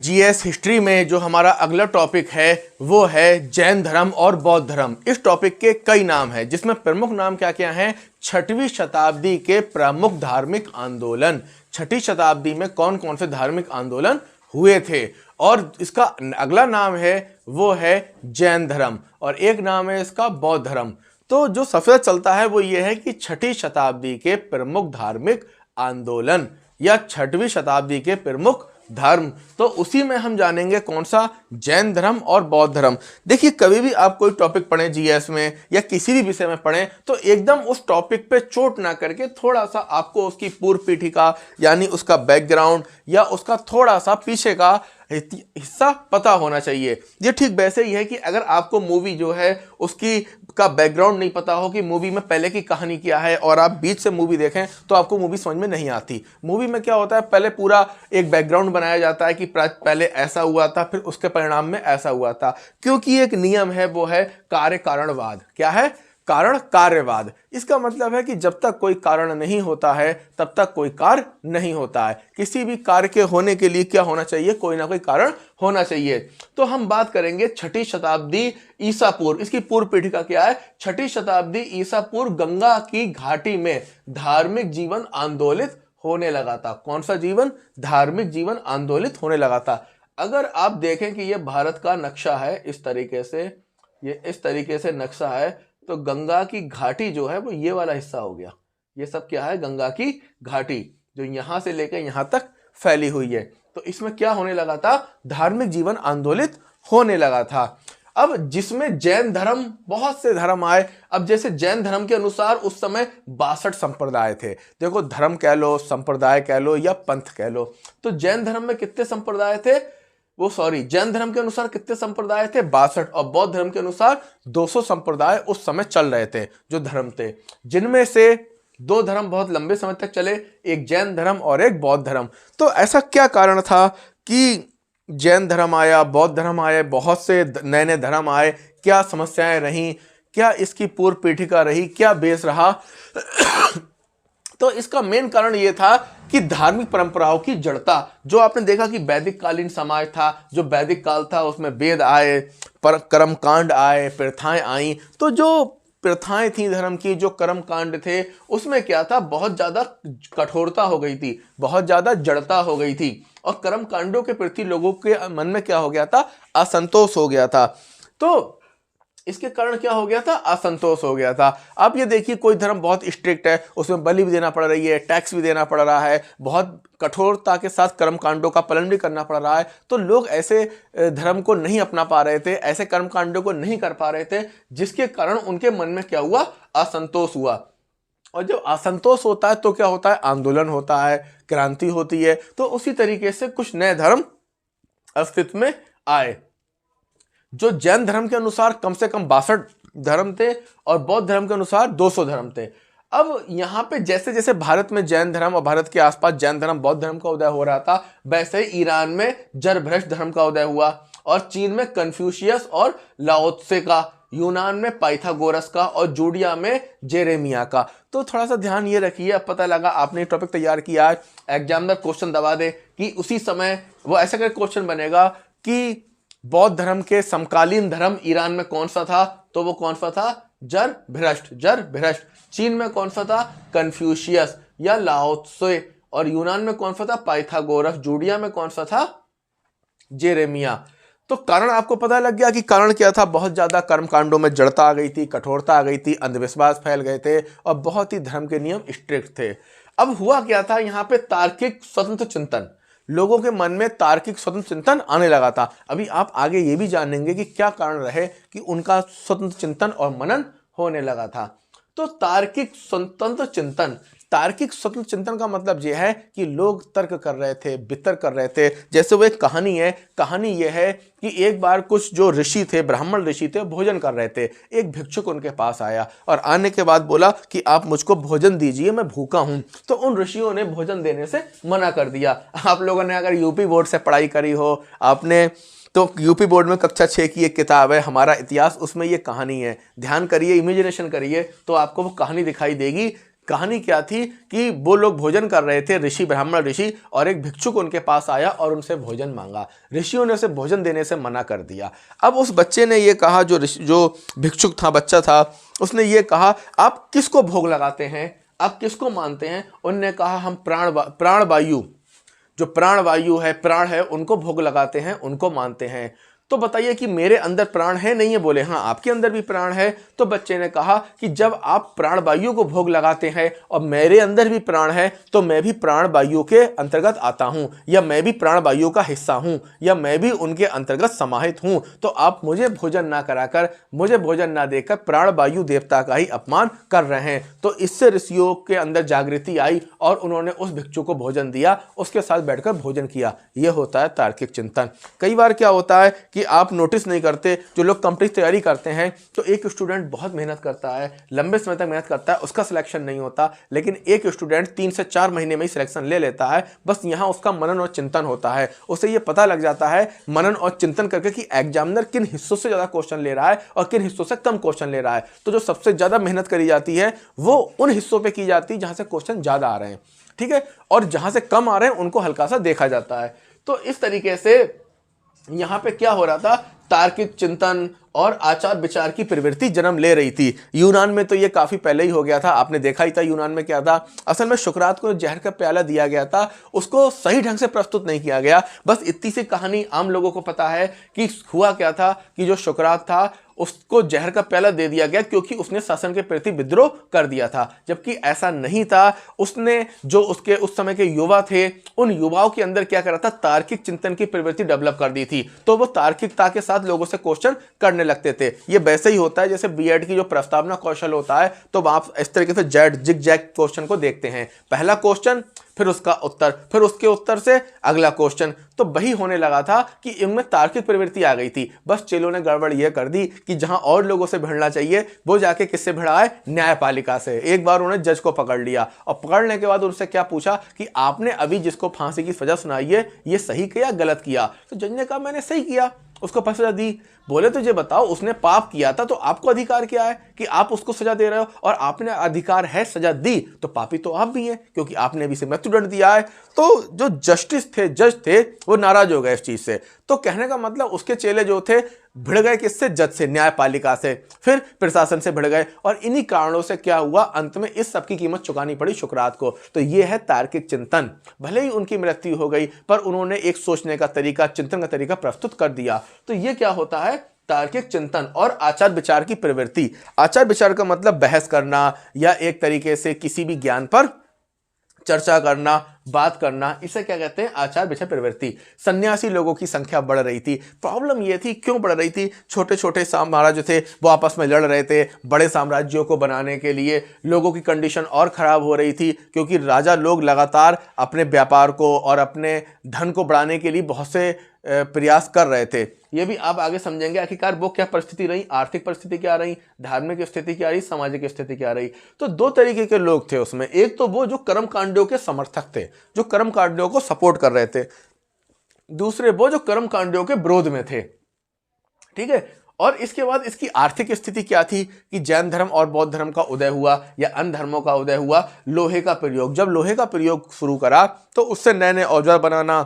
GS history में जो हमारा अगला टॉपिक है वो है जैन धर्म और बौद्ध धर्म। इस टॉपिक के कई नाम हैं जिसमें प्रमुख नाम क्या क्या हैं। छठवीं शताब्दी के प्रमुख धार्मिक आंदोलन, छठी शताब्दी में कौन कौन से धार्मिक आंदोलन हुए थे। और इसका अगला नाम है वो है जैन धर्म और एक नाम है इसका बौद्ध धर्म। तो जो सबसे चलता है वो ये है कि छठी शताब्दी के प्रमुख धार्मिक आंदोलन या छठवीं शताब्दी के प्रमुख धर्म, तो उसी में हम जानेंगे कौन सा, जैन धर्म और बौद्ध धर्म। देखिए कभी भी आप कोई टॉपिक पढ़ें जीएस में या किसी भी विषय में पढ़ें तो एकदम उस टॉपिक पे चोट ना करके थोड़ा सा आपको उसकी पूर्व पीठिका यानी उसका बैकग्राउंड या उसका थोड़ा सा पीछे का हिस्सा पता होना चाहिए। ये ठीक वैसे ही है कि अगर आपको मूवी जो है उसकी का बैकग्राउंड नहीं पता हो कि मूवी में पहले की कहानी क्या है और आप बीच से मूवी देखें तो आपको मूवी समझ में नहीं आती। मूवी में क्या होता है, पहले पूरा एक बैकग्राउंड बनाया जाता है कि पहले ऐसा हुआ था फिर उसके परिणाम में ऐसा हुआ था, क्योंकि एक नियम है वो है कार्य कारणवाद। क्या है? कारण कार्यवाद। इसका मतलब है कि जब तक कोई कारण नहीं होता है तब तक कोई कार्य नहीं होता है। किसी भी कार्य के होने के लिए क्या होना चाहिए, कोई ना कोई कारण होना चाहिए। तो हम बात करेंगे छठी शताब्दी ईसा पूर्व, इसकी पूर्व पीठिका क्या है, छठी शताब्दी ईसा पूर्व गंगा की घाटी में धार्मिक जीवन आंदोलित होने लगा था। कौन सा जीवन? धार्मिक जीवन आंदोलित होने लगा था। अगर आप देखें कि यह भारत का नक्शा है, इस तरीके से, ये इस तरीके से नक्शा है, तो गंगा की घाटी जो है वो ये वाला हिस्सा हो गया। ये सब क्या है? गंगा की घाटी जो यहां से लेकर यहां तक फैली हुई है। तो इसमें क्या होने लगा था? धार्मिक जीवन आंदोलित होने लगा था। अब जिसमें जैन धर्म, बहुत से धर्म आए। अब जैसे जैन धर्म के अनुसार उस समय 62 संप्रदाय थे। देखो धर्म कह लो, संप्रदाय कह लो या पंथ कह लो, तो जैन धर्म में कितने संप्रदाय थे? जैन धर्म के अनुसार कितने संप्रदाय थे? 62। और बौद्ध धर्म के अनुसार 200 संप्रदाय उस समय चल रहे थे जो धर्म थे, जिनमें से दो धर्म बहुत लंबे समय तक चले, एक जैन धर्म और एक बौद्ध धर्म। तो ऐसा क्या कारण था कि जैन धर्म आया, बौद्ध धर्म आए, बहुत से नए नए धर्म आए? क्या समस्याएं रहीं, क्या इसकी पूर्व पीठिका रही, क्या बेस रहा? तो इसका मेन कारण यह था कि धार्मिक परंपराओं की जड़ता। जो आपने देखा कि वैदिक कालीन समाज था, जो वैदिक काल था उसमें वेद आए, पर कर्मकांड आए, प्रथाएं आई। तो जो प्रथाएं थी धर्म की, जो कर्मकांड थे, उसमें क्या था, बहुत ज्यादा कठोरता हो गई थी, बहुत ज्यादा जड़ता हो गई थी और कर्मकांडों के प्रति लोगों के मन में क्या हो गया था? असंतोष हो गया था। तो इसके कारण क्या हो गया था? असंतोष हो गया था। अब ये देखिए कोई धर्म बहुत स्ट्रिक्ट है, उसमें बलि भी देना पड़ रही है, टैक्स भी देना पड़ रहा है, बहुत कठोरता के साथ कर्मकांडों का पालन भी करना पड़ रहा है, तो लोग ऐसे धर्म को नहीं अपना पा रहे थे, ऐसे कर्मकांडों को नहीं कर पा रहे थे, जिसके कारण उनके मन में क्या हुआ? असंतोष हुआ। और जब असंतोष होता है तो क्या होता है? आंदोलन होता है, क्रांति होती है। तो उसी तरीके से कुछ नए धर्म अस्तित्व में आए। जो जैन धर्म के अनुसार कम से कम 62 धर्म थे और बौद्ध धर्म के अनुसार 200 धर्म थे। अब यहाँ पे जैसे जैसे भारत में जैन धर्म और भारत के आसपास जैन धर्म, बौद्ध धर्म का उदय हो रहा था, वैसे ही ईरान में जरभ्रष्ट धर्म का उदय हुआ और चीन में कन्फ्यूशियस और लाओत्से का, यूनान में पाइथागोरस का और जूडिया में जेरेमिया का। तो थोड़ा सा ध्यान ये रखिए, अब पता लगा आपने टॉपिक तैयार किया है, एग्जामिनर क्वेश्चन दबा दे कि उसी समय वो ऐसा कर क्वेश्चन बनेगा कि बौद्ध धर्म के समकालीन धर्म ईरान में कौन सा था, तो वो कौन सा था? जरभ्रष्ट। चीन में कौन सा था? कन्फ्यूशियस या लाओत्से। और यूनान में कौन सा था? पाइथागोरस। जूडिया में कौन सा था? जेरेमिया। तो कारण आपको पता लग गया कि कारण क्या था? बहुत ज्यादा कर्मकांडों में जड़ता आ गई थी, कठोरता आ गई थी, अंधविश्वास फैल गए थे और बहुत ही धर्म के नियम स्ट्रिक्ट थे। अब हुआ क्या था? यहाँ पे तार्किक स्वतंत्र चिंतन, लोगों के मन में तार्किक स्वतंत्र चिंतन आने लगा था। अभी आप आगे ये भी जानेंगे कि क्या कारण रहे कि उनका स्वतंत्र चिंतन और मनन होने लगा था। तो तार्किक स्वतंत्र चिंतन, तार्किक स्वतंत्र चिंतन का मतलब यह है कि लोग तर्क कर रहे थे, वितर्क कर रहे थे। जैसे वो एक कहानी है, कहानी यह है कि एक बार कुछ जो ऋषि थे, ब्राह्मण ऋषि थे, भोजन कर रहे थे। एक भिक्षुक उनके पास आया और आने के बाद बोला कि आप मुझको भोजन दीजिए, मैं भूखा हूं। तो उन ऋषियों ने भोजन देने से मना कर दिया। आप लोगों ने अगर यूपी बोर्ड से पढ़ाई करी हो आपने, तो यूपी बोर्ड में कक्षा 6 की एक किताब है हमारा इतिहास, उसमें ये कहानी है। ध्यान करिए, इमेजिनेशन करिए, तो आपको वो कहानी दिखाई देगी कहानी क्या थी कि वो लोग भोजन कर रहे थे, ऋषि, ब्राह्मण ऋषि, और एक भिक्षुक उनके पास आया और उनसे भोजन मांगा। ऋषियों ने उसे भोजन देने से मना कर दिया। अब उस बच्चे ने ये कहा, जो भिक्षुक था, बच्चा था, उसने ये कहा, आप किसको भोग लगाते हैं, आप किसको मानते हैं? उनने कहा, हम प्राणवायु, जो प्राणवायु है, प्राण है, उनको भोग लगाते हैं, उनको मानते हैं। तो बताइए कि मेरे अंदर प्राण है? नहीं है। बोले, हाँ, आपके अंदर भी प्राण है। तो बच्चे ने कहा कि जब आप प्राणवायु को भोग लगाते हैं और मेरे अंदर भी प्राण है, तो मैं भी प्राणवायु के अंतर्गत आता हूं, या मैं भी प्राणवायु का हिस्सा हूं, या मैं भी उनके अंतर्गत समाहित हूं। तो आप मुझे भोजन ना कराकर, मुझे भोजन ना देकर प्राणवायु देवता का ही अपमान कर रहे हैं। तो इससे ऋषियों के अंदर जागृति आई और उन्होंने उस भिक्षु को भोजन दिया, उसके साथ बैठकर भोजन किया। यह होता है तार्किक चिंतन। कई बार क्या होता है कि आप नोटिस नहीं करते, जो लोग कंपनी तैयारी करते हैं, तो एक स्टूडेंट बहुत मेहनत करता है, लंबे समय तक मेहनत करता है, उसका सिलेक्शन नहीं होता, लेकिन एक स्टूडेंट 3 से 4 महीने में ही सिलेक्शन ले लेता है। बस यहाँ उसका मनन और चिंतन होता है, उसे ये पता लग जाता है मनन और चिंतन करके कि एग्जामिनर किन हिस्सों से ज़्यादा क्वेश्चन ले रहा है और किन हिस्सों से कम क्वेश्चन ले रहा है। तो जो सबसे ज़्यादा मेहनत करी जाती है वो उन हिस्सों पर की जाती है जहाँ से क्वेश्चन ज़्यादा आ रहे हैं, ठीक है, और जहाँ से कम आ रहे हैं उनको हल्का सा देखा जाता है। तो इस तरीके से यहां पे क्या हो रहा था, तार्किक चिंतन और आचार विचार की प्रवृत्ति जन्म ले रही थी। यूनान में तो ये काफी पहले ही हो गया था, आपने देखा ही था यूनान में क्या था। असल में सुकरात को जहर का प्याला दिया गया था, उसको सही ढंग से प्रस्तुत नहीं किया गया। बस इतनी सी कहानी आम लोगों को पता है कि हुआ क्या था कि जो सुकरात था उसको जहर का प्याला दे दिया गया क्योंकि उसने शासन के प्रति विद्रोह कर दिया था, जबकि ऐसा नहीं था। उसने जो उसके उस समय के युवा थे, उन युवाओं के अंदर क्या करा था, तार्किक चिंतन की प्रवृत्ति डेवलप कर दी थी। तो वो तार्किकता के साथ लोगों से क्वेश्चन करने लगते थे। ये वैसे ही होता है जैसे बीएड की जो प्रस्तावना कौशल होता है, तो आप इस तरीके से जेड जिग जैग क्वेश्चन को देखते हैं, पहला क्वेश्चन, फिर उसका उत्तर, फिर उसके उत्तर से अगला क्वेश्चन। तो वही होने लगा था कि इनमें तार्किक प्रवृत्ति आ गई थी। बस चेलों ने गड़बड़ यह कर दी कि जहां और लोगों से भिड़ना चाहिए वो जाके किससे भिड़ा है, न्यायपालिका से। एक बार उन्होंने जज को पकड़ लिया और पकड़ने के बाद उनसे क्या पूछा कि आपने अभी जिसको फांसी की सजा सुनाई है ये सही किया गलत किया? तो जज ने कहा मैंने सही किया, उसको फांसी सजा दी। बोले तुझे बताओ उसने पाप किया था तो आपको अधिकार क्या है कि आप उसको सजा दे रहे हो, और आपने अधिकार है सजा दी तो पापी तो आप भी हैं क्योंकि आपने भी इसे मृत्युदंड दिया है। तो जो जस्टिस थे, जज थे, वो नाराज हो गए इस चीज से। तो कहने का मतलब उसके चेले जो थे भिड़ गए किससे, जज से, न्यायपालिका से, फिर प्रशासन से भिड़ गए। और इन्हीं कारणों से क्या हुआ, अंत में इस सब की कीमत चुकानी पड़ी सुकरात को। तो ये है तार्किक चिंतन। भले ही उनकी मृत्यु हो गई पर उन्होंने एक सोचने का तरीका, चिंतन का तरीका प्रस्तुत कर दिया। तो ये क्या होता है, तार्किक चिंतन और आचार विचार की प्रवृत्ति। आचार विचार का मतलब बहस करना या एक तरीके से किसी भी ज्ञान पर चर्चा करना, बात करना, इसे क्या कहते हैं, आचार विचार प्रवृत्ति। सन्यासी लोगों की संख्या बढ़ रही थी। प्रॉब्लम यह थी, क्यों बढ़ रही थी, छोटे छोटे साम्राज्य थे वो आपस में लड़ रहे थे। बड़े साम्राज्यों को बनाने के लिए लोगों की कंडीशन और ख़राब हो रही थी क्योंकि राजा लोग लगातार अपने व्यापार को और अपने धन को बढ़ाने के लिए बहुत से प्रयास कर रहे थे। ये भी आप आगे समझेंगे आखिरकार वो क्या परिस्थिति रही, आर्थिक परिस्थिति क्या रही, धार्मिक स्थिति क्या रही, सामाजिक स्थिति क्या रही। तो दो तरीके के लोग थे उसमें। एक तो वो जो कर्म कांडों के समर्थक थे, जो कर्म कांडों को सपोर्ट कर रहे थे। दूसरे वो जो कर्म कांडों के विरोध में थे, ठीक है। और इसके बाद इसकी आर्थिक स्थिति क्या थी कि जैन धर्म और बौद्ध धर्म का उदय हुआ या अन्य धर्मों का उदय हुआ। लोहे का प्रयोग, जब लोहे का प्रयोग शुरू करा तो उससे नए नए औजार बनाना,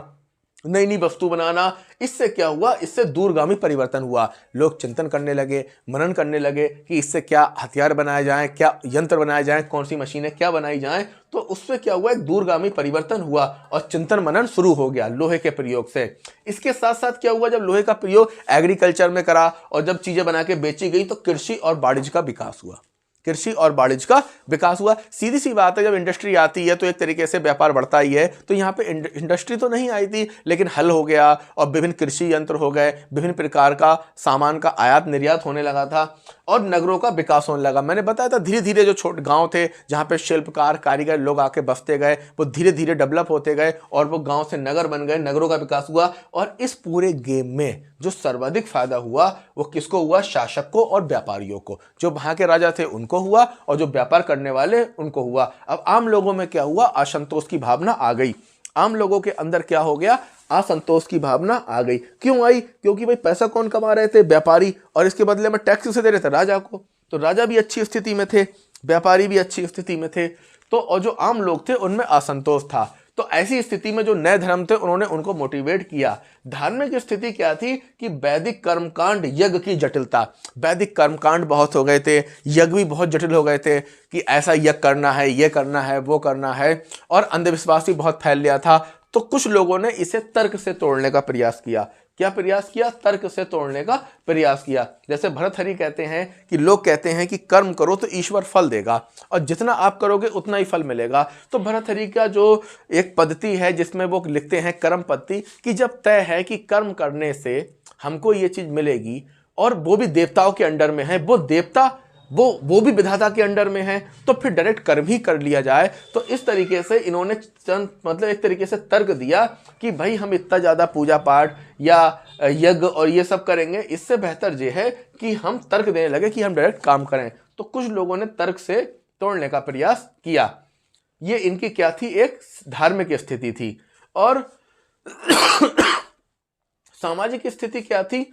नई नई वस्तु बनाना, इससे क्या हुआ, इससे दूरगामी परिवर्तन हुआ। लोग चिंतन करने लगे, मनन करने लगे कि इससे क्या हथियार बनाए जाएं, क्या यंत्र बनाए जाएं, कौन सी मशीनें क्या बनाई जाएं। तो उससे क्या हुआ, एक दूरगामी परिवर्तन हुआ और चिंतन मनन शुरू हो गया लोहे के प्रयोग से। इसके साथ साथ क्या हुआ, जब लोहे का प्रयोग एग्रीकल्चर में करा और जब चीजें बना के बेची गई तो कृषि और वाणिज्य का विकास हुआ। कृषि और वाणिज्य का विकास हुआ। सीधी सी बात है, जब इंडस्ट्री आती है तो एक तरीके से व्यापार बढ़ता ही है। तो यहाँ पे इंडस्ट्री तो नहीं आई थी लेकिन हल हो गया और विभिन्न कृषि यंत्र हो गए, विभिन्न प्रकार का सामान का आयात निर्यात होने लगा था और नगरों का विकास होने लगा। मैंने बताया था धीरे धीरे जो छोटे गांव थे जहाँ पे शिल्पकार, कारीगर लोग आके बसते गए, वो धीरे धीरे डेवलप होते गए और वो गांव से नगर बन गए, नगरों का विकास हुआ। और इस पूरे गेम में जो सर्वाधिक फायदा हुआ वो किसको हुआ, शासक को और व्यापारियों को। जो वहां के राजा थे उनको हुआ और जो व्यापार करने वाले उनको हुआ। अब आम लोगों में क्या हुआ, असंतोष की भावना आ गई। आम लोगों के अंदर क्या हो गया, असंतोष की भावना आ गई। क्यों आई, क्योंकि भाई पैसा कौन कमा रहे थे, व्यापारी, और इसके बदले में टैक्स से दे रहे थे राजा को। तो राजा भी अच्छी स्थिति में थे, व्यापारी भी अच्छी स्थिति में थे। तो और जो आम लोग थे उनमें असंतोष था। तो ऐसी स्थिति में जो नए धर्म थे उन्होंने उनको मोटिवेट किया। धार्मिक स्थिति क्या थी कि वैदिक कर्मकांड, यज्ञ की जटिलता, वैदिक कर्मकांड बहुत हो गए थे, यज्ञ भी बहुत जटिल हो गए थे कि ऐसा यज्ञ करना है, ये करना है, वो करना है, और अंधविश्वास भी बहुत फैल गया था। तो कुछ लोगों ने इसे तर्क से तोड़ने का प्रयास किया। क्या प्रयास किया? तर्क से तोड़ने का प्रयास किया। जैसे भर्तृहरि कहते हैं कि लोग कहते हैं कि कर्म करो तो ईश्वर फल देगा, और जितना आप करोगे उतना ही फल मिलेगा। तो भर्तृहरि का जो एक पद्धति है जिसमें वो लिखते हैं कर्म पद्धति, कि जब तय है कि कर्म करने से हमको ये चीज मिलेगी और वो भी देवताओं के अंडर में है, वो देवता वो भी विधाता के अंडर में है, तो फिर डायरेक्ट कर्म ही कर लिया जाए। तो इस तरीके से इन्होंने मतलब एक तरीके से तर्क दिया कि भाई हम इतना ज़्यादा पूजा पाठ या यज्ञ और ये सब करेंगे, इससे बेहतर ये है कि हम तर्क देने लगे कि हम डायरेक्ट काम करें। तो कुछ लोगों ने तर्क से तोड़ने का प्रयास किया। ये इनकी क्या थी? एक धार्मिक स्थिति थी। और सामाजिक स्थिति क्या थी?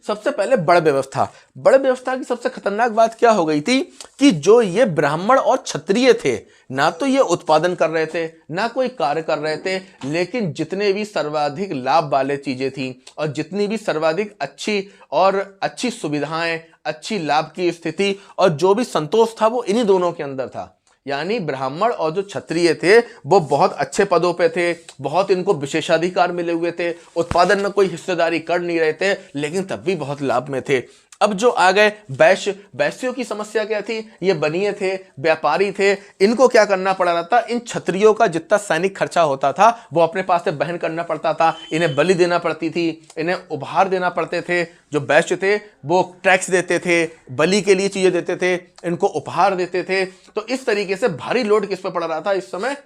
सबसे पहले बड़ व्यवस्था की सबसे खतरनाक बात क्या हो गई थी कि जो ये ब्राह्मण और क्षत्रिय थे, ना तो ये उत्पादन कर रहे थे, ना कोई कार्य कर रहे थे, लेकिन जितने भी सर्वाधिक लाभ वाले चीजें थी और जितनी भी सर्वाधिक अच्छी सुविधाएं, अच्छी लाभ की स्थिति और जो भी संतोष था वो इन्हीं दोनों के अंदर था। यानी ब्राह्मण और जो क्षत्रिय थे वो बहुत अच्छे पदों पे थे, बहुत इनको विशेषाधिकार मिले हुए थे, उत्पादन में कोई हिस्सेदारी कर नहीं रहे थे, लेकिन तब भी बहुत लाभ में थे। अब जो आ गए वैश्यों की समस्या क्या थी? ये बनिए थे, व्यापारी थे, इनको क्या करना पड़ रहा था? इन क्षत्रियों का जितना सैनिक खर्चा होता था वो अपने पास से वहन करना पड़ता था, इन्हें बलि देना पड़ती थी, इन्हें उपहार देना पड़ते थे। जो वैश्य थे वो टैक्स देते थे, बलि के लिए चीजें देते थे, इनको उपहार देते थे। तो इस तरीके से भारी लोड किस पे पड़ रहा था इस समय?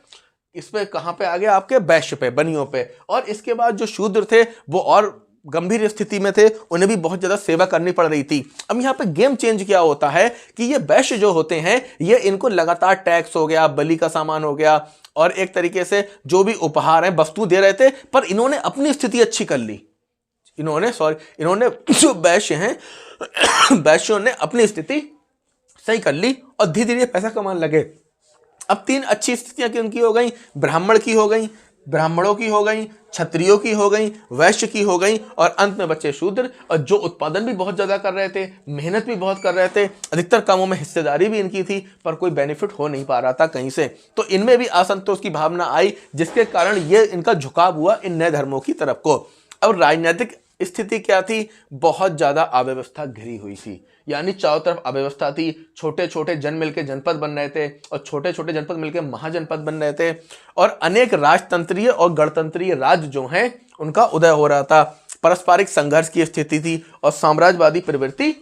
इस पे कहां पे आ गया? आपके वैश्य पे, बनियों पे। और इसके बाद जो शूद्र थे वो और गंभीर स्थिति में थे, उन्हें भी बहुत ज्यादा सेवा करनी पड़ रही थी। अब यहाँ पे गेम चेंज क्या होता है कि ये वैश्य जो होते हैं ये इनको लगातार टैक्स हो गया, बलि का सामान हो गया, और एक तरीके से जो भी उपहार है वस्तु दे रहे थे, पर इन्होंने अपनी स्थिति अच्छी कर ली। इन्होंने जो वैश्य हैं वैश्यों ने अपनी स्थिति सही कर ली और धीरे धीरे पैसा कमाने लगे। अब तीन अच्छी स्थितियां किनकी हो गई? ब्राह्मण की हो गई, ब्राह्मणों की हो गई, क्षत्रियों की हो गई, वैश्य की हो गई, और अंत में बच्चे शूद्र, और जो उत्पादन भी बहुत ज्यादा कर रहे थे, मेहनत भी बहुत कर रहे थे, अधिकतर कामों में हिस्सेदारी भी इनकी थी, पर कोई बेनिफिट हो नहीं पा रहा था कहीं से। तो इनमें भी असंतोष की भावना आई, जिसके कारण ये इनका झुकाव हुआ इन नए धर्मों की तरफ को। अब राजनीतिक स्थिति क्या थी? बहुत ज्यादा अव्यवस्था घिरी हुई थी, यानी चारों तरफ अव्यवस्था थी। छोटे छोटे जन मिलकर जनपद बन रहे थे और छोटे छोटे जनपद मिलकर महाजनपद बन रहे थे, और अनेक राजतंत्रीय और गणतंत्रीय राज्य जो हैं उनका उदय हो रहा था। पारस्परिक संघर्ष की स्थिति थी और साम्राज्यवादी प्रवृत्ति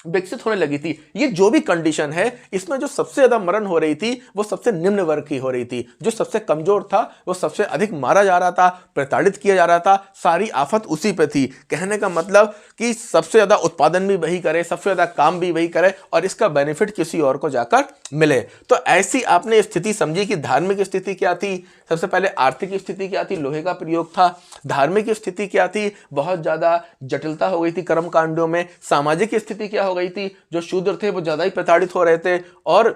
विकसित होने लगी थी। ये जो भी कंडीशन है, इसमें जो सबसे ज्यादा मरण हो रही थी वो सबसे निम्न वर्ग की हो रही थी। जो सबसे कमजोर था वो सबसे अधिक मारा जा रहा था, प्रताड़ित किया जा रहा था, सारी आफत उसी पे थी। कहने का मतलब कि सबसे ज्यादा उत्पादन भी वही करे, सबसे ज्यादा काम भी वही करे, और इसका बेनिफिट किसी और को जाकर मिले। तो ऐसी आपने स्थिति समझी कि धार्मिक स्थिति क्या थी? सबसे पहले आर्थिक स्थिति क्या थी? लोहे का प्रयोग था। धार्मिक स्थिति क्या थी? बहुत ज्यादा जटिलता हो गई थी कर्म कांडों में। सामाजिक स्थिति क्या हो गई थी? जो शूद्र थे वो ज्यादा ही प्रताड़ित हो रहे थे। और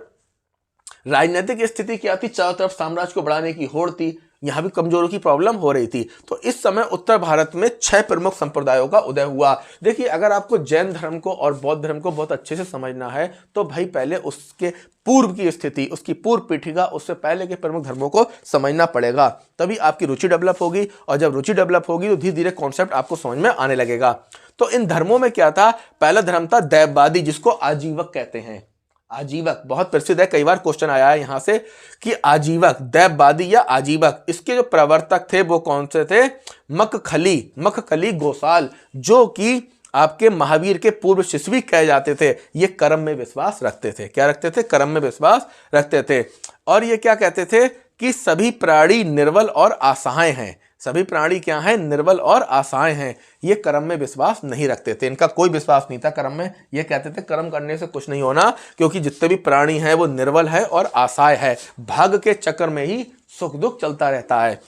राजनीतिक स्थिति क्या थी? चारों तरफ साम्राज्य को बढ़ाने की होड़ थी, यहां भी कमजोरों की प्रॉब्लम हो रही थी। तो इस समय उत्तर भारत में 6 प्रमुख संप्रदायों का उदय हुआ। देखिए, अगर आपको जैन धर्म को और बौद्ध धर्म को बहुत अच्छे से समझना है तो भाई पहले उसके पूर्व की स्थिति, उसकी पूर्व पीठिका, उससे पहले के प्रमुख धर्मों को समझना पड़ेगा, तभी आपकी रुचि डेवलप होगी। और जब रुचि डेवलप होगी तो धीरे धीरे कॉन्सेप्ट आपको समझ में आने लगेगा। तो इन धर्मों में क्या था? पहला धर्म था दैववादी, जिसको आजीवक कहते हैं। आजीवक बहुत प्रसिद्ध है, कई बार क्वेश्चन आया है यहां से कि आजीवक, दैववादी या आजीवक, इसके जो प्रवर्तक थे वो कौन से थे? मखखली गोसाल, जो कि आपके महावीर के पूर्व शिष्य भी कहे जाते थे। ये कर्म में विश्वास रखते थे। क्या रखते थे? कर्म में विश्वास रखते थे। और ये क्या कहते थे कि सभी प्राणी निर्बल और असहाय हैं। सभी प्राणी क्या हैं? निर्बल और असहाय हैं। ये कर्म में विश्वास नहीं रखते थे, इनका कोई विश्वास नहीं था कर्म में। ये कहते थे कर्म करने से कुछ नहीं होना, क्योंकि जितने भी प्राणी हैं वो निर्बल है और असहाय है, भाग्य के चक्कर में ही सुख दुख चलता रहता है।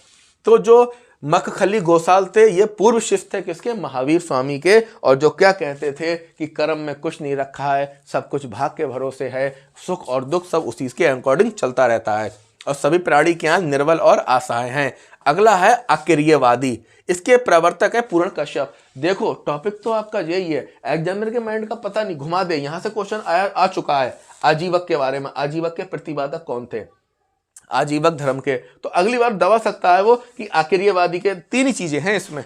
तो जो मखखली गोसाल थे, ये पूर्व शिष्य थे किसके? महावीर स्वामी के। और जो क्या कहते थे कि कर्म में कुछ नहीं रखा है, सब कुछ भाग के भरोसे है, सुख और दुख सब उसी के अकॉर्डिंग चलता रहता है और सभी प्राणी क्या निर्बल और असहाय हैं। अगला है अक्रियवादी, इसके प्रवर्तक है पूर्ण कश्यप। देखो टॉपिक तो आपका यही है, एग्जामिनर के माइंड का पता नहीं घुमा दे, यहां से क्वेश्चन आ चुका है आजीवक के बारे में। आजीवक के प्रतिपादक कौन थे? आजीवक धर्म के। तो अगली बार दबा सकता है वो कि आक्रियवादी के तीन ही चीजें हैं इसमें,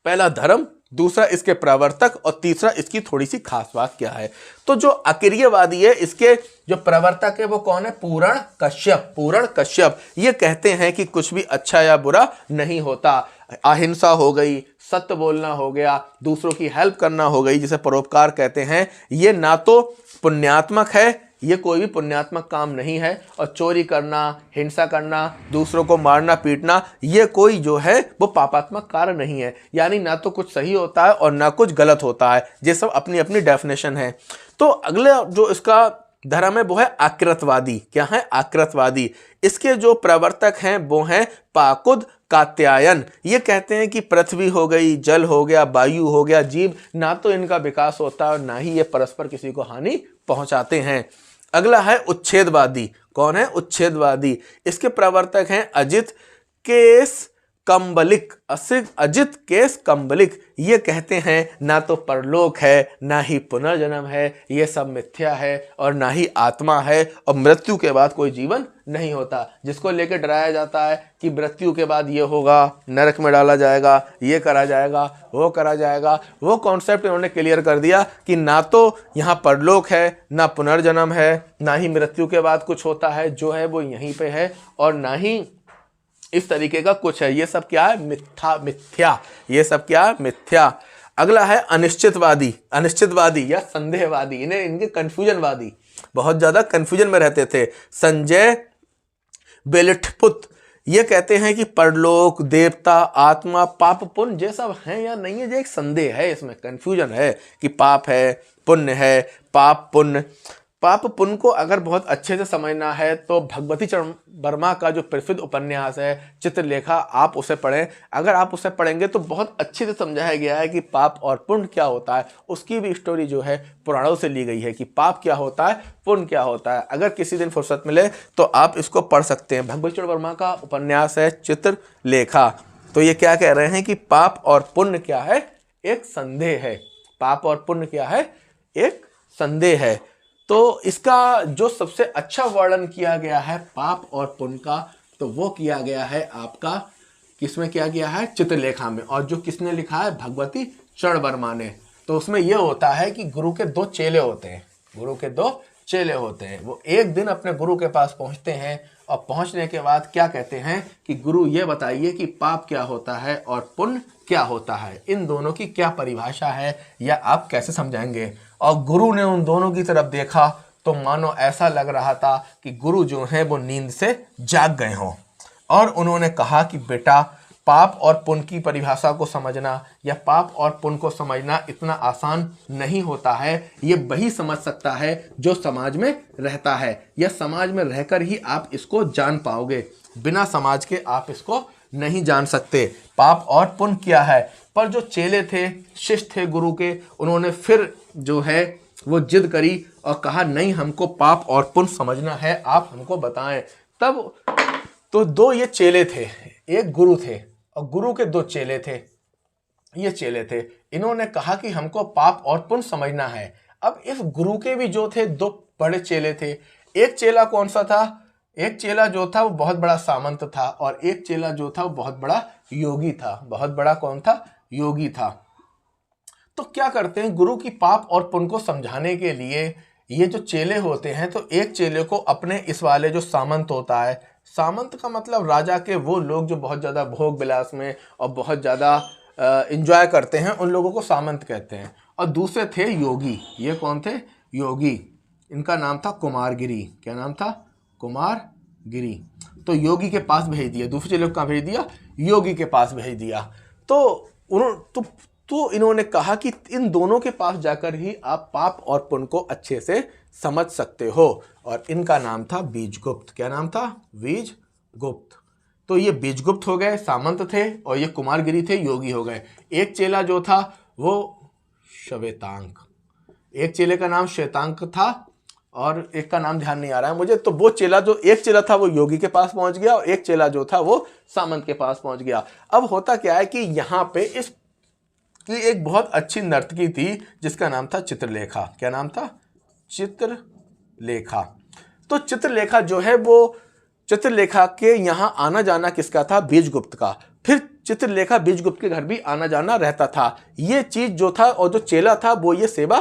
पहला धर्म, दूसरा इसके प्रवर्तक और तीसरा इसकी थोड़ी सी खास बात क्या है। तो जो अक्रियवादी है इसके जो प्रवर्तक है वो कौन है? पूर्ण कश्यप। पूर्ण कश्यप ये कहते हैं कि कुछ भी अच्छा या बुरा नहीं होता। अहिंसा हो गई, सत्य बोलना हो गया, दूसरों की हेल्प करना हो गई, जिसे परोपकार कहते हैं, ये ना तो पुण्यात्मक है, ये कोई भी पुण्यात्मक काम नहीं है। और चोरी करना, हिंसा करना, दूसरों को मारना पीटना, ये कोई जो है वो पापात्मक कार्य नहीं है। यानी ना तो कुछ सही होता है और ना कुछ गलत होता है। ये सब अपनी अपनी डेफिनेशन है। तो अगले जो इसका धर्म है वो है आकृतवादी। क्या है? आकृतवादी। इसके जो प्रवर्तक हैं वो हैं पाकुद, कात्यायन। ये कहते हैं कि पृथ्वी हो गई, जल हो गया, वायु हो गया, जीव, ना तो इनका विकास होता है और ना ही ये परस्पर किसी को हानि पहुंचाते हैं। अगला है उच्छेदवादी। कौन है? उच्छेदवादी। इसके प्रवर्तक हैं अजित केस कंबलिक। अजित केस कंबलिक। ये कहते हैं ना तो परलोक है, ना ही पुनर्जन्म है, ये सब मिथ्या है और ना ही आत्मा है और मृत्यु के बाद कोई जीवन नहीं होता। जिसको लेकर डराया जाता है कि मृत्यु के बाद ये होगा, नरक में डाला जाएगा, ये करा जाएगा, वो करा जाएगा, वो कॉन्सेप्ट इन्होंने क्लियर कर दिया कि ना तो यहाँ परलोक है, ना पुनर्जन्म है, ना ही मृत्यु के बाद कुछ होता है, जो है वो यहीं पे है और ना ही इस तरीके का कुछ है। ये सब क्या है? मिथ्या। ये सब क्या है? मिथ्या। अगला है अनिश्चितवादी। अनिश्चितवादी या संदेहवादी, इन्हें इनके कंफ्यूजनवादी, बहुत ज्यादा कंफ्यूजन में रहते थे। संजय बेलिठपुत ये कहते हैं कि परलोक, देवता, आत्मा, पाप पुण्य ये सब हैं या नहीं है, ये एक संदेह है, इसमें कंफ्यूजन है कि पाप है, पुण्य है, पाप पुण्य। पाप पुण्य को अगर बहुत अच्छे से समझना है तो भगवती चरण वर्मा का जो प्रसिद्ध उपन्यास है चित्रलेखा, आप उसे पढ़ें। अगर आप उसे पढ़ेंगे तो बहुत अच्छे से समझाया गया है कि पाप और पुण्य क्या होता है। उसकी भी स्टोरी जो है पुराणों से ली गई है कि पाप क्या होता है, पुण्य क्या होता है। अगर किसी दिन फुर्सत मिले तो आप इसको पढ़ सकते हैं। भगवती चरण वर्मा का उपन्यास है चित्रलेखा। तो ये क्या कह रहे हैं कि पाप और पुण्य क्या है? एक संदेह है। पाप और पुण्य क्या है? एक संदेह है। तो इसका जो सबसे अच्छा वर्णन किया गया है पाप और पुण्य का, तो वो किया गया है आपका किसमें किया गया है? चित्रलेखा में। और जो किसने लिखा है? भगवती चरण वर्मा ने। तो उसमें यह होता है कि गुरु के दो चेले होते हैं। गुरु के दो चेले होते हैं। वो एक दिन अपने गुरु के पास पहुंचते हैं और पहुंचने के बाद क्या कहते हैं कि गुरु ये बताइए कि पाप क्या होता है और पुण्य क्या होता है, इन दोनों की क्या परिभाषा है या आप कैसे समझाएंगे। और गुरु ने उन दोनों की तरफ देखा तो मानो ऐसा लग रहा था कि गुरु जो है वो नींद से जाग गए हों। और उन्होंने कहा कि बेटा, पाप और पुण्य की परिभाषा को समझना या पाप और पुण्य को समझना इतना आसान नहीं होता है। ये वही समझ सकता है जो समाज में रहता है, या समाज में रहकर ही आप इसको जान पाओगे। बिना समाज के आप इसको नहीं जान सकते। पाप और पुण्य क्या है। पर जो चेले थे, शिष्य थे गुरु के, उन्होंने फिर जो है वो जिद करी और कहा नहीं, हमको पाप और पुण्य समझना है, आप हमको बताएं। तब तो दो ये चेले थे, एक गुरु थे और गुरु के दो चेले थे। ये चेले थे, इन्होंने कहा कि हमको पाप और पुण्य समझना है। अब इस गुरु के भी जो थे दो बड़े चेले थे। एक चेला कौन सा था? एक चेला जो था वो बहुत बड़ा सामंत था और एक चेला जो था वो बहुत बड़ा योगी था। बहुत बड़ा कौन था? योगी था। तो क्या करते हैं, गुरु की पाप और पुण्य को समझाने के लिए ये जो चेले होते हैं, तो एक चेले को अपने इस वाले जो सामंत होता है, सामंत का मतलब राजा के वो लोग जो बहुत ज़्यादा भोग विलास में और बहुत ज़्यादा एंजॉय करते हैं, उन लोगों को सामंत कहते हैं। और दूसरे थे योगी। ये कौन थे? योगी। इनका नाम था कुमारगिरी। क्या नाम था? कुमारगिरी। तो योगी के पास भेज दिया। दूसरे चेले को कहाँ भेज दिया? योगी के पास भेज दिया। तो इन्होंने कहा कि इन दोनों के पास जाकर ही आप पाप और पुण्य को अच्छे से समझ सकते हो। और इनका नाम था बीजगुप्त। क्या नाम था? बीजगुप्त। तो ये बीजगुप्त हो गए, सामंत थे, और ये कुमारगिरी थे, योगी हो गए। एक चेला जो था वो श्वेतांक, एक चेले का नाम श्वेतांक था और एक का नाम ध्यान नहीं आ रहा है मुझे। तो वो चेला, जो एक चेला था वो योगी के पास पहुंच गया और एक चेला जो था वो सामंत के पास पहुंच गया। अब होता क्या है कि यहाँ पे इस की एक बहुत अच्छी नर्तकी थी जिसका नाम था चित्रलेखा। क्या नाम था? चित्रलेखा। तो चित्रलेखा जो है वो, चित्रलेखा के यहाँ आना जाना किसका था? बीजगुप्त का। फिर चित्रलेखा बीजगुप्त के घर भी आना जाना रहता था। ये चीज जो था, और जो चेला था वो ये सेवा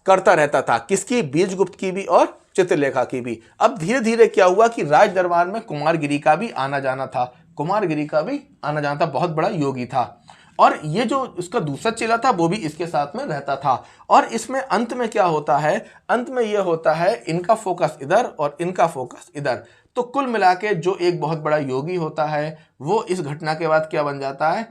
करता रहता था, किसकी? बीजगुप्त की भी और चित्रलेखा की भी। अब धीरे धीरे क्या हुआ कि राज दरबार में कुमारगिरी का भी आना जाना था, कुमारगिरी का भी आना जाना था, बहुत बड़ा योगी था। और ये जो इसका दूसरा चेला था वो भी इसके साथ में रहता था। और इसमें अंत में क्या होता है? अंत में यह होता है इनका फोकस इधर और इनका फोकस इधर। तो कुल मिला के जो एक बहुत बड़ा योगी होता है वो इस घटना के बाद क्या बन जाता है?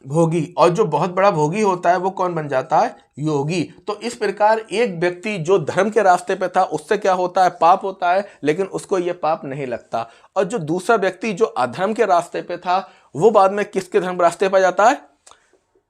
भोगी। और जो बहुत बड़ा भोगी होता है वो कौन बन जाता है? योगी। तो इस प्रकार एक व्यक्ति जो धर्म के रास्ते पे था उससे क्या होता है? पाप होता है, लेकिन उसको ये पाप नहीं लगता। और जो दूसरा व्यक्ति जो अधर्म के रास्ते पे था वो बाद में किसके धर्म रास्ते पर जाता है?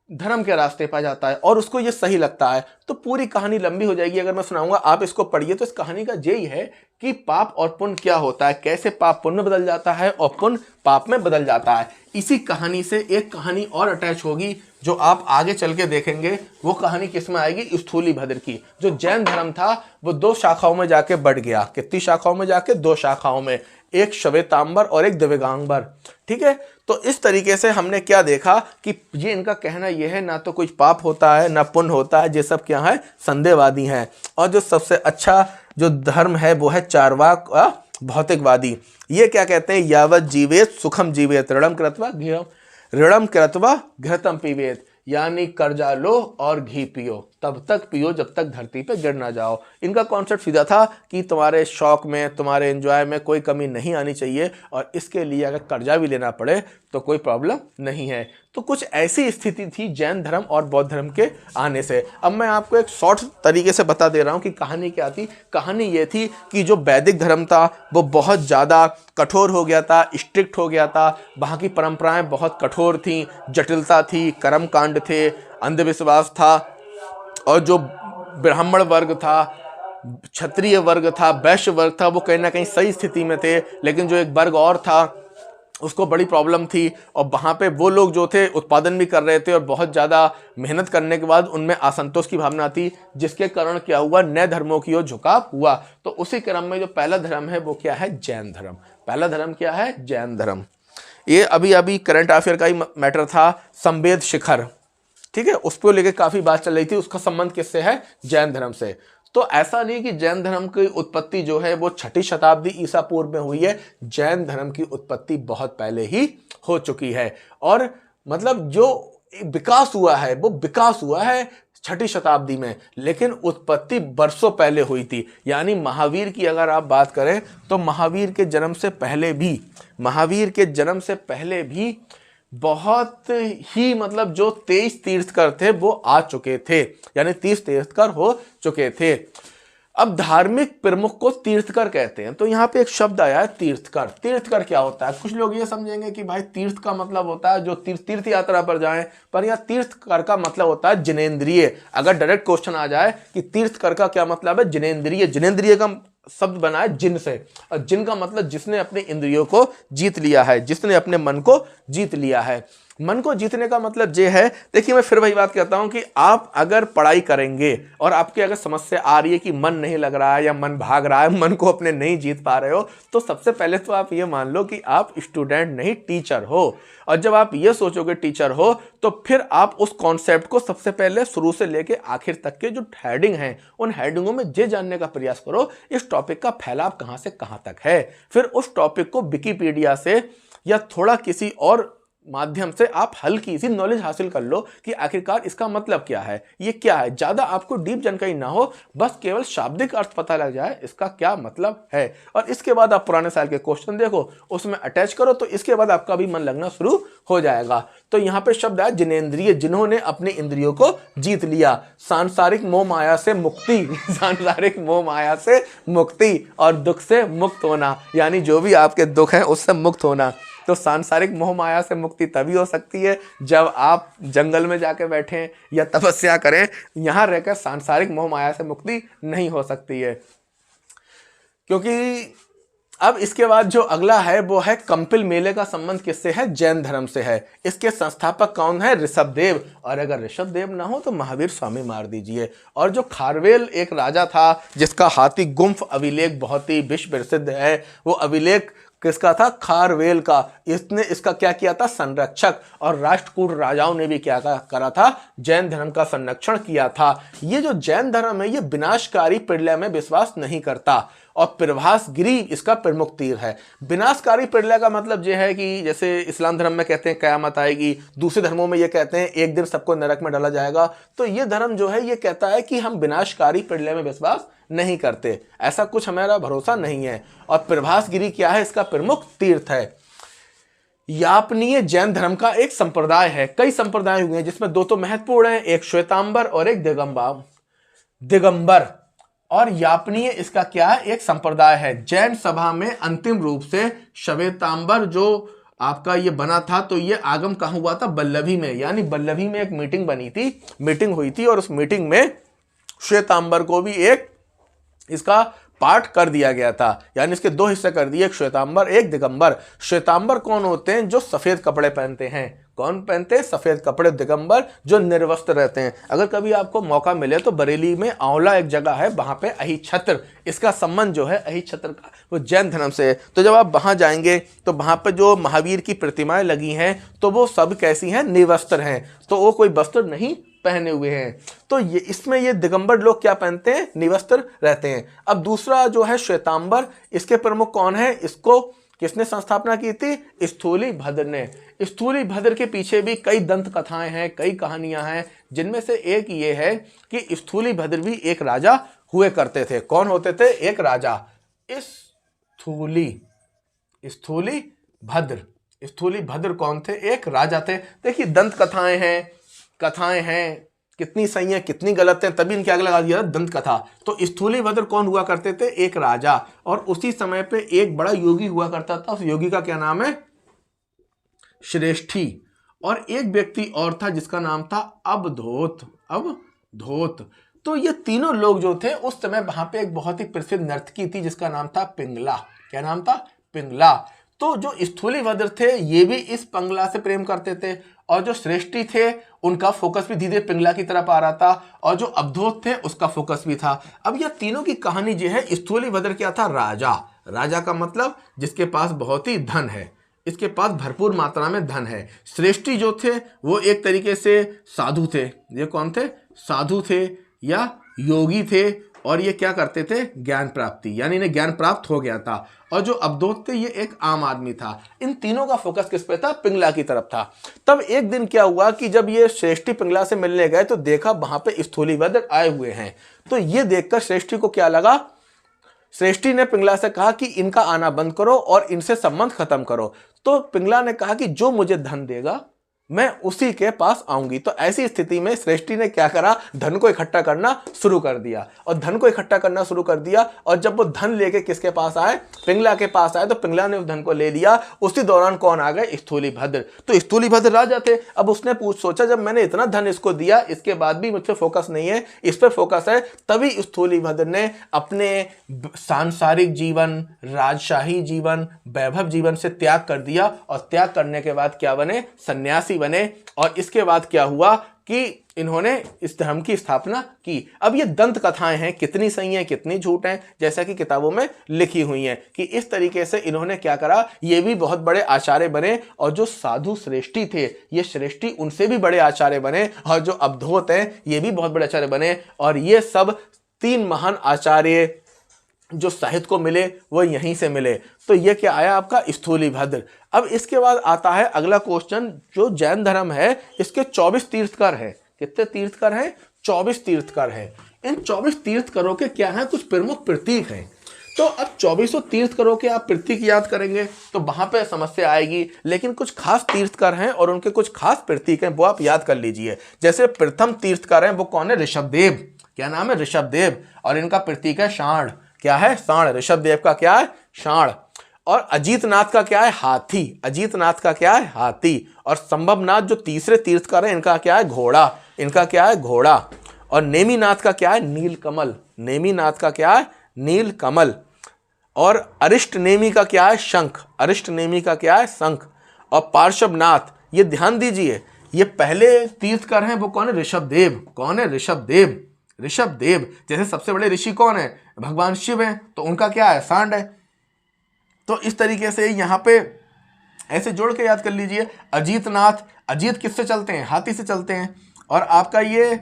धर्म के रास्ते पर जाता है और उसको ये सही लगता है। तो पूरी कहानी लंबी हो जाएगी अगर मैं सुनाऊंगा, आप इसको पढ़िए। तो इस कहानी का यही है कि पाप और पुण्य क्या होता है, कैसे पाप पुण्य में बदल जाता है और पुण्य पाप में बदल जाता है। इसी कहानी से एक कहानी और अटैच होगी जो आप आगे चल के देखेंगे। वो कहानी किसमें आएगी? स्थूलीभद्र की। जो जैन धर्म था वो 2 शाखाओं में जाके बढ़ गया। कितनी शाखाओं में जाके? 2 शाखाओं में, एक श्वेतांबर और एक दिव्यांबर। ठीक है। तो इस तरीके से हमने क्या देखा कि ये इनका कहना यह है ना तो कुछ पाप होता है ना पुण्य होता है, ये सब क्या है? संदेहवादी हैं। और जो सबसे अच्छा जो धर्म है वो है चार्वाक भौतिकवादी। ये क्या कहते हैं? यावत जीवेत सुखम जीवेत ऋणम कृत्वा घृतम पीवेत, यानी कर्जा लो और घी पियो, तब तक पियो जब तक धरती पे गिर ना जाओ। इनका कॉन्सेप्ट सीधा था कि तुम्हारे शौक में, तुम्हारे एंजॉय में कोई कमी नहीं आनी चाहिए, और इसके लिए अगर कर्जा भी लेना पड़े तो कोई प्रॉब्लम नहीं है। तो कुछ ऐसी स्थिति थी जैन धर्म और बौद्ध धर्म के आने से। अब मैं आपको एक शॉर्ट तरीके से बता दे रहा हूँ कि कहानी क्या थी। कहानी ये थी कि जो वैदिक धर्म था वो बहुत ज़्यादा कठोर हो गया था, स्ट्रिक्ट हो गया था। वहाँ की परंपराएं बहुत कठोर थीं, जटिलता थी, कर्मकांड थे, अंधविश्वास था। और जो ब्राह्मण वर्ग था, क्षत्रिय वर्ग था, वैश्य वर्ग था, वो कहीं ना कहीं सही स्थिति में थे। लेकिन जो एक वर्ग और था उसको बड़ी प्रॉब्लम थी, और वहाँ पे वो लोग जो थे उत्पादन भी कर रहे थे और बहुत ज़्यादा मेहनत करने के बाद उनमें असंतोष की भावना थी, जिसके कारण क्या हुआ? नए धर्मों की ओर झुकाव हुआ। तो उसी क्रम में जो पहला धर्म है वो क्या है? जैन धर्म। पहला धर्म क्या है? जैन धर्म। ये अभी अभी करंट अफेयर का ही मैटर था, संवेद शिखर। ठीक है, उस पर लेकर काफी बात चल रही थी। उसका संबंध किससे है? जैन धर्म से। तो ऐसा नहीं कि जैन धर्म की उत्पत्ति जो है वो 6ठी शताब्दी ईसा पूर्व में हुई है। जैन धर्म की उत्पत्ति बहुत पहले ही हो चुकी है। और मतलब जो विकास हुआ है वो विकास हुआ है 6ठी शताब्दी में, लेकिन उत्पत्ति बरसों पहले हुई थी। यानी महावीर की अगर आप बात करें तो महावीर के जन्म से पहले भी बहुत ही मतलब जो 23 तीर्थकर थे वो आ चुके थे, यानी 30 तीर्थकर हो चुके थे। अब धार्मिक प्रमुख को तीर्थकर कहते हैं। तो यहाँ पे एक शब्द आया है तीर्थकर। तीर्थकर क्या होता है? कुछ लोग ये समझेंगे कि भाई तीर्थ का मतलब होता है जो तीर्थ यात्रा पर जाएं, पर यहाँ तीर्थकर का मतलब होता है जिनेंद्रिय। अगर डायरेक्ट क्वेश्चन आ जाए कि तीर्थकर का क्या मतलब है? जिनेंद्रिय। जिनेंद्रिय का शब्द बना है जिन से, और जिन का मतलब जिसने अपने इंद्रियों को जीत लिया है, जिसने अपने मन को जीत लिया है। मन को जीतने का मतलब ये है, देखिए मैं फिर वही बात कहता हूं कि आप अगर पढ़ाई करेंगे और आपकी अगर समस्या आ रही है कि मन नहीं लग रहा है या मन भाग रहा है, मन को अपने नहीं जीत पा रहे हो, तो सबसे पहले तो आप ये मान लो कि आप स्टूडेंट नहीं टीचर हो। और जब आप ये सोचोगे टीचर हो तो फिर आप उस कॉन्सेप्ट को सबसे पहले शुरू से लेके आखिर तक के जो हेडिंग हैं उन हेडिंगों में ये जानने का प्रयास करो इस टॉपिक का फैलाव कहाँ से कहाँ तक है। फिर उस टॉपिक को विकिपीडिया से या थोड़ा किसी और माध्यम से आप हल्की सी नॉलेज हासिल कर लो कि आखिरकार इसका मतलब क्या है, ये क्या है। ज्यादा आपको डीप जानकारी ना हो, बस केवल शाब्दिक अर्थ पता लग जाए इसका क्या मतलब है, और इसके बाद आप पुराने साल के क्वेश्चन देखो, उसमें अटैच करो, तो इसके बाद आपका भी मन लगना शुरू हो जाएगा। तो यहाँ पे शब्द है जिनेंद्रिय, जिन्होंने अपने इंद्रियों को जीत लिया। सांसारिक मोह माया से मुक्ति सांसारिक मोह माया से मुक्ति और दुख से मुक्त होना, यानी जो भी आपके दुख है उससे मुक्त होना। तो सांसारिक मोह माया से मुक्ति तभी हो सकती है जब आप जंगल में जाके बैठें या तपस्या करें। यहां रहकर सांसारिक मोह माया से मुक्ति नहीं हो सकती है। क्योंकि अब इसके बाद जो अगला है वो है कंपिल मेले का संबंध किससे है? जैन धर्म से है। इसके संस्थापक कौन है? ऋषभदेव। और अगर ऋषभदेव ना हो तो महावीर स्वामी मार दीजिए। और जो खारवेल एक राजा था जिसका हाथी गुम्फ अभिलेख बहुत ही विश्व प्रसिद्ध है, वो अभिलेख किसका था? खारवेल का। इसने इसका क्या किया था? संरक्षक। और राष्ट्रकूट राजाओं ने भी क्या करा था? जैन धर्म का संरक्षण किया था। ये जो जैन धर्म है ये विनाशकारी प्रलय में विश्वास नहीं करता, और प्रभास गिरी इसका प्रमुख तीर है। विनाशकारी प्रलय का मतलब यह है कि जैसे इस्लाम धर्म में कहते हैं कयामत आएगी, दूसरे धर्मों में ये कहते हैं एक दिन सबको नरक में डाला जाएगा, तो ये धर्म जो है ये कहता है कि हम विनाशकारी प्रलय में विश्वास नहीं करते, ऐसा कुछ हमारा भरोसा नहीं है। और प्रभास गिरी क्या है? इसका प्रमुख तीर्थ है। यापनीय जैन धर्म का एक संप्रदाय है, कई संप्रदाय हुए हैं जिसमें दो तो महत्वपूर्ण हैं, एक श्वेतांबर और एक दिगंबर। और यापनीय इसका क्या है? एक संप्रदाय है। जैन सभा में अंतिम रूप से श्वेतांबर जो आपका ये बना था, तो ये आगम कहां हुआ था? बल्लभी में। यानी बल्लभी में एक मीटिंग हुई थी, और उस मीटिंग में श्वेतांबर को भी एक इसका पाठ कर दिया गया था। यानी इसके दो हिस्से कर दिए, एक श्वेतांबर एक दिगंबर। श्वेतांबर कौन होते हैं? जो सफेद कपड़े पहनते हैं। कौन पहनते हैं? सफेद कपड़े। दिगंबर जो निर्वस्त्र रहते हैं। अगर कभी आपको मौका मिले तो बरेली में आंवला एक जगह है, वहां पे अहिछत्र, इसका संबंध जो है अहिछत्र का वो जैन धर्म से है। तो जब आप वहां जाएंगे तो वहां पे जो महावीर की प्रतिमाएं लगी हैं तो वो सब कैसी हैं? निवस्त्र हैं, तो वो कोई वस्त्र नहीं पहने हुए हैं। तो ये इसमें ये दिगंबर लोग क्या पहनते हैं? निवस्त्र रहते हैं। अब दूसरा जो है श्वेतांबर, इसके प्रमुख कौन है? इसको किसने संस्थापना की थी? स्थूली भद्र ने। स्थूली भद्र के पीछे भी कई दंत कथाएं हैं, कई कहानियां हैं, जिनमें से एक ये है कि स्थूली भद्र भी एक राजा हुए करते थे। कौन होते थे? एक राजा। स्थूली भद्र कौन थे? एक राजा थे। देखिए दंत कथाएं हैं, कितनी सही है कितनी गलत है, तभी इनके आगे लगा दिया दंत कथा। तो स्थूली भद्र कौन हुआ करते थे? एक राजा। और उसी समय पे एक बड़ा योगी हुआ करता था, उस योगी का क्या नाम है? श्रेष्ठी। और एक व्यक्ति और था जिसका नाम था अवधूत। तो ये तीनों लोग जो थे उस समय वहां पे एक बहुत ही प्रसिद्ध नर्तकी थी जिसका नाम था पिंगला। क्या नाम था? पिंगला। तो जो स्थूली भद्र थे ये भी इस पिंगला से प्रेम करते थे, और जो श्रेष्ठी थे उनका फोकस भी धीरे धीरे पिंगला की तरफ आ रहा था, और जो अवधूत थे उसका फोकस भी था। अब यह तीनों की कहानी जो है, स्थूली भद्र क्या था? राजा का मतलब जिसके पास बहुत ही धन है, इसके पास भरपूर मात्रा में धन है। श्रेष्ठी जो थे वो एक तरीके से साधु थे। ये कौन थे? साधु थे या योगी थे, और ये क्या करते थे? ज्ञान प्राप्ति, यानी इन्हें ज्ञान प्राप्त हो गया था। और जो अवधूत थे ये एक आम आदमी था। इन तीनों का फोकस किस पे था? पिंगला की तरफ था। तब एक दिन क्या हुआ कि जब ये श्रेष्ठी पिंगला से मिलने गए तो देखा वहां पे स्थूली भद्र आए हुए हैं। तो ये देखकर श्रेष्ठी को क्या लगा? श्रेष्ठी ने पिंगला से कहा कि इनका आना बंद करो और इनसे संबंध खत्म करो। तो पिंगला ने कहा कि जो मुझे धन देगा मैं उसी के पास आऊंगी। तो ऐसी स्थिति में श्रेष्ठी ने क्या करा? धन को इकट्ठा करना शुरू कर दिया। और जब वो धन लेके किसके पास आए? पिंगला के पास आए। तो पिंगला ने उस धन को ले लिया। उसी दौरान कौन आ गए? स्थूली भद्र। तो स्थूली भद्र राजा थे। अब उसने सोचा जब मैंने इतना धन इसको दिया, इसके बाद भी मुझसे फोकस नहीं है, इस पर फोकस है, तभी स्थूली भद्र ने अपने सांसारिक जीवन, राजशाही जीवन, वैभव जीवन से त्याग कर दिया। और त्याग करने के बाद क्या बने? सन्यासी बने। और इसके बाद क्या हुआ कि इन्होंने इस धर्म की स्थापना की। अब ये दंत कथाएं हैं, कितनी सही हैं कितनी झूठ हैं, जैसा कि किताबों में लिखी हुई हैं कि इस तरीके से इन्होंने क्या करा, ये भी बहुत बड़े आचार्य बने। और जो साधु श्रेष्ठी थे, ये श्रेष्ठी उनसे भी बड़े आचार्य बने। और जो अवधूत हैं ये भी बहुत बड़े आचार्य बने। और ये सब तीन महान आचार्य जो साहित्य को मिले वो यहीं से मिले। तो ये क्या आया आपका स्थूलीभद्र। अब इसके बाद आता है अगला क्वेश्चन, जो जैन धर्म है इसके 24 तीर्थकर है। कितने तीर्थकर हैं? 24 तीर्थकर है। इन 24 तीर्थकरों के क्या हैं? कुछ प्रमुख प्रतीक हैं। तो अब 24 तीर्थकरों के आप प्रतीक याद करेंगे तो वहां पे समस्या आएगी, लेकिन कुछ खास तीर्थकर हैं और उनके कुछ खास प्रतीक हैं, वो आप याद कर लीजिए। जैसे प्रथम तीर्थकर हैं वो कौन है? ऋषभदेव। क्या नाम है? ऋषभदेव। और इनका प्रतीक है सांड। क्या है? सांड। ऋषभदेव का क्या है? सांड। और अजीतनाथ का क्या है? हाथी। अजीतनाथ का क्या है? हाथी। और संभवनाथ जो तीसरे तीर्थकर हैं इनका क्या है? घोड़ा। इनका क्या है? घोड़ा। और नेमिनाथ का क्या है? नीलकमल। नेमिनाथ का क्या है? नीलकमल। और अरिष्ट नेमी का क्या है? शंख। अरिष्ट नेमी का क्या है? शंख। और पार्श्वनाथ, ये ध्यान दीजिए, ये पहले तीर्थकर हैं वो कौन है? ऋषभदेव। कौन है? ऋषभदेव। ऋषभदेव। जैसे सबसे बड़े ऋषि कौन है? भगवान शिव हैं, तो उनका क्या है? सांड है। तो इस तरीके से यहाँ पे ऐसे जोड़ के याद कर लीजिए। अजीतनाथ, अजीत किससे चलते हैं? हाथी से चलते हैं। और आपका ये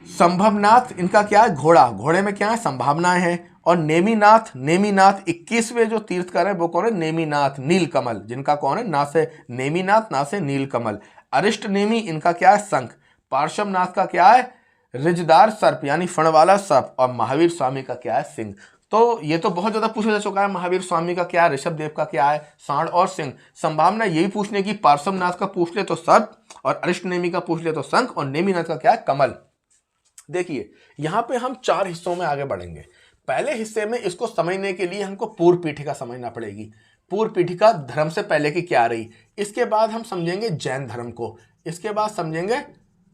संभवनाथ, इनका क्या है? घोड़ा। घोड़े में क्या है? संभावनाएं हैं। और नेमिनाथ, नेमिनाथ 21वें जो तीर्थकर है वो कौन है? नेमिनाथ। नीलकमल, जिनका कौन है? ना से नेमिनाथ, ना से नीलकमल। अरिष्ट नेमी, इनका क्या है? शंख। पार्श्वनाथ का क्या है? रिजदार सर्प यानी फण वाला सर्प। और महावीर स्वामी का क्या है? सिंह। तो ये तो बहुत ज्यादा पूछा जा चुका है। महावीर स्वामी का क्या है? ऋषभदेव का क्या है? सांड और सिंह। संभावना यही पूछने की, पार्श्वनाथ का पूछ ले तो सर्प, और अरिष्ट नेमी का पूछ ले तो शंख, और नेमिनाथ का क्या है? कमल। देखिए यहां पे हम 4 हिस्सों में आगे बढ़ेंगे। पहले हिस्से में इसको समझने के लिए हमको पूर्व पीठिका समझना पड़ेगी। पूर्व पीठिका धर्म से पहले की क्या रही। इसके बाद हम समझेंगे जैन धर्म को। इसके बाद समझेंगे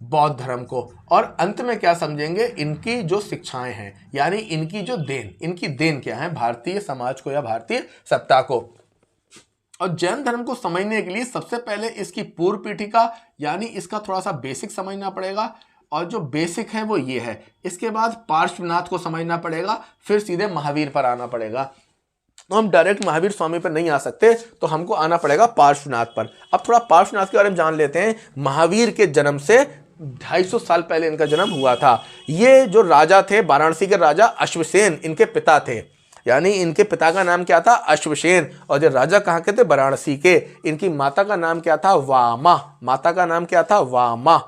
बौद्ध धर्म को। और अंत में क्या समझेंगे? इनकी जो शिक्षाएं हैं, यानी इनकी जो देन, इनकी देन क्या है भारतीय समाज को या भारतीय सत्ता को। और जैन धर्म को समझने के लिए सबसे पहले इसकी पूर्व पीठिका यानी इसका थोड़ा सा बेसिक समझना पड़ेगा। और जो बेसिक है वो ये है। इसके बाद पार्श्वनाथ को समझना पड़ेगा, फिर सीधे महावीर पर आना पड़ेगा। तो हम डायरेक्ट महावीर स्वामी पर नहीं आ सकते, तो हमको आना पड़ेगा पार्श्वनाथ पर। अब थोड़ा पार्श्वनाथ के बारे में जान लेते हैं। महावीर के जन्म से 250 साल पहले इनका जन्म हुआ था। ये जो राजा थे, वाराणसी के राजा अश्वसेन इनके पिता थे। यानी इनके पिता का नाम क्या था? अश्वसेन। और जो राजा कहाँ के थे? वाराणसी के। इनकी माता का नाम क्या था? वामा। माता का नाम क्या था? वामा।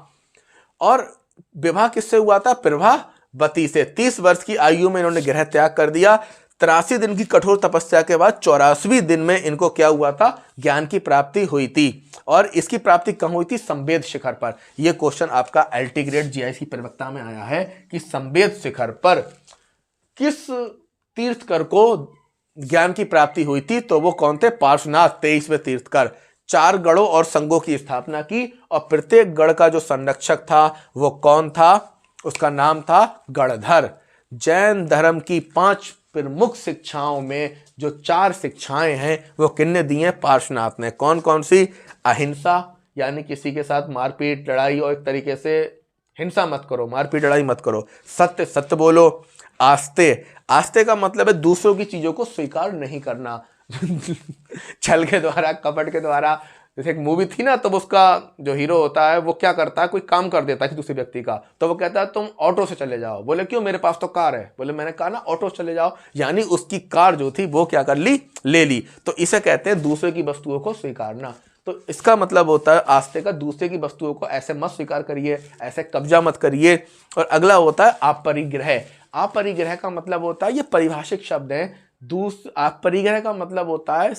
और विवाह किससे हुआ था? प्रभावती से। 30 वर्ष की आयु में इन्होंने गृह त्याग कर दिया। 83 दिन की कठोर तपस्या के बाद 84वें दिन में इनको क्या हुआ था? ज्ञान की प्राप्ति हुई थी। और इसकी प्राप्ति कहाँ हुई थी? संवेद शिखर पर। यह क्वेश्चन आपका एलटी ग्रेड जीआईसी प्रवक्ता में आया है कि संवेद शिखर पर किस तीर्थकर को ज्ञान की प्राप्ति हुई थी? तो वो कौन थे? पार्श्वनाथ, 23वें तीर्थकर। 4 गढ़ों और संघों की स्थापना की, और प्रत्येक गढ़ का जो संरक्षक था वो कौन था? उसका नाम था गणधर। जैन धर्म की 5 प्रमुख शिक्षाओं में जो 4 शिक्षाएं हैं वो किन्ने दी हैं? पार्श्वनाथ ने। कौन कौन सी? अहिंसा, यानी किसी के साथ मारपीट लड़ाई और एक तरीके से हिंसा मत करो, मारपीट लड़ाई मत करो। सत्य, सत्य बोलो। आस्ते, आस्ते का मतलब है दूसरों की चीजों को स्वीकार नहीं करना। छल के द्वारा, कपट के द्वारा। जैसे एक मूवी थी ना, तो उसका जो हीरो होता है वो क्या करता है? कोई काम कर देता है दूसरे व्यक्ति का, तो वो कहता है तुम ऑटो से चले जाओ। बोले क्यों? मेरे पास तो कार है। बोले मैंने कहा ना ऑटो से चले जाओ। यानी उसकी कार जो थी वो क्या कर ली? ले ली। तो इसे कहते हैं दूसरे की वस्तुओं को स्वीकारना। तो इसका मतलब होता है आस्ते का, दूसरे की वस्तुओं को ऐसे मत स्वीकार करिए, ऐसे कब्जा मत करिए। और अगला होता है अपरिग्रह। अपरिग्रह का मतलब होता है, ये परिभाषिक शब्द है। अपरिग्रह का मतलब होता है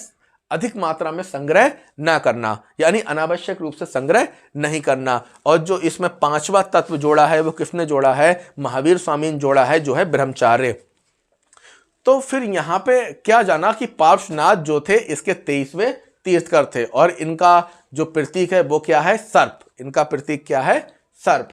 अधिक मात्रा में संग्रह ना करना, यानी अनावश्यक रूप से संग्रह नहीं करना। और जो इसमें 5वां तत्व जोड़ा है वो किसने जोड़ा है? महावीर स्वामी ने जोड़ा है, जो है ब्रह्मचार्य। तो फिर यहां पे क्या जाना कि पार्श्वनाथ जो थे इसके 23वें तीर्थकर थे। और इनका जो प्रतीक है वो क्या है? सर्प। इनका प्रतीक क्या है? सर्प।